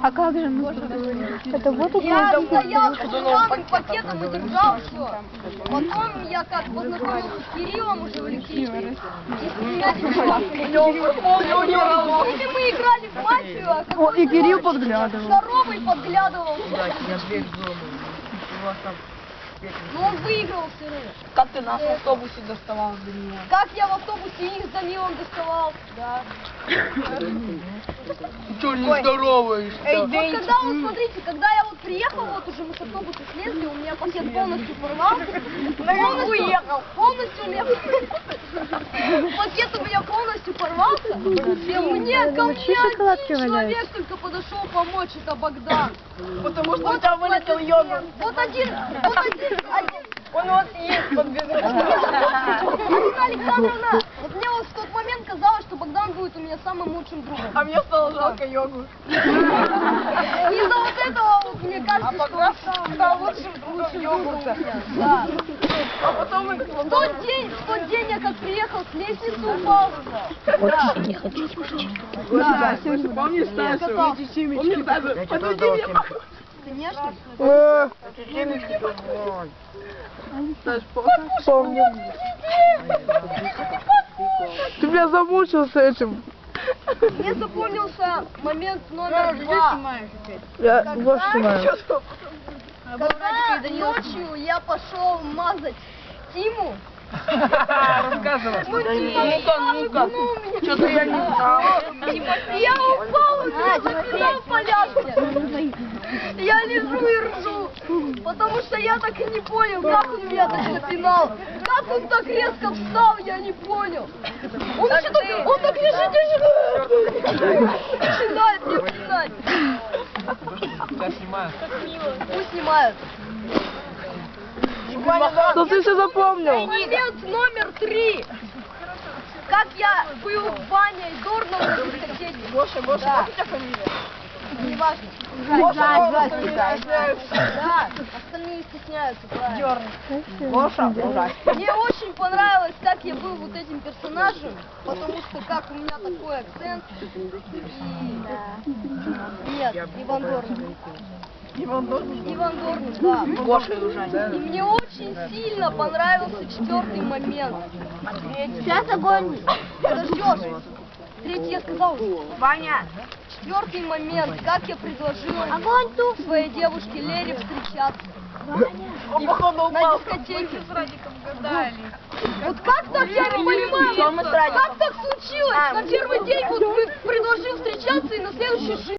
А как же мы? Это вот Я стоял с шикарным пакетом и держал все. Потом я как познакомился с Кириллом уже в электричке. И мы играли в мафию, а И Кирилл подглядывал. здоровый подглядывал. Но он выиграл все равно. Как ты нас в автобусе доставал до меня? Как я в автобусе их с Данилом доставал. Да. Что не здороваешься? Вот когда вот смотрите, когда я вот приехал, вот уже мы с автобуса слезли, у меня пакет полностью порвался. Полностью у меня пакет у меня полностью порвался. И мне ко мне один человек только подошел помочь, это Богдан. Потому что у тебя вылетел йогурт. Вот один. Он вот есть подбежал. Алина Александровна, вот мне вот в тот момент казалось, что Богдан будет у меня самым лучшим другом. А мне стало жалко йогурт. Из-за вот этого вот мне кажется, что он стал лучшим другом йогурта. Да. А потом мы В тот день я как приехал с лестницы упал. Очень не хочу слушать. Да, помнишь, Сашу? Помнишь, Сашу? Подведи меня, папа. Конечно. Помню. Ты меня замучил с этим. Мне запомнился момент номер 2. Я вот снимаю. Когда ночью я пошел мазать Тиму. Рассказывай. Ну-ка. Что-то я не знал. Я упал у тебя на полянке. Я лежу и ржу, потому что я так и не понял, как он меня так напинал. Как он так резко встал, я не понял. Он еще так, он так лежит и начинает мне писать. Тебя снимают. Пусть снимают. Что ты все запомнил? Момент номер 3. Как я был в бане и дурнул на дискотеке. Гоша, Да. как у тебя фамилия? Не важно. Гоша, Да, остальные стесняются, правильно. Гоша, ужасно. Мне очень понравилось, как я был вот этим персонажем, потому что как у меня такой акцент. Нет, Иван Дорнин. Иван Дорнин? Иван Дорнин, да. Гоша ужасно. И мне очень сильно понравился 4-й момент. Сейчас огонь. Подождешь. 3-й я сказал уже. Ваня. 4-й момент, как я предложила своей девушке Лере встречаться. Он походу На упал. дискотеке. С Радиком гадали. Вот как так, я не понимаю, как так случилось? На первый день вот предложил встречаться и на следующий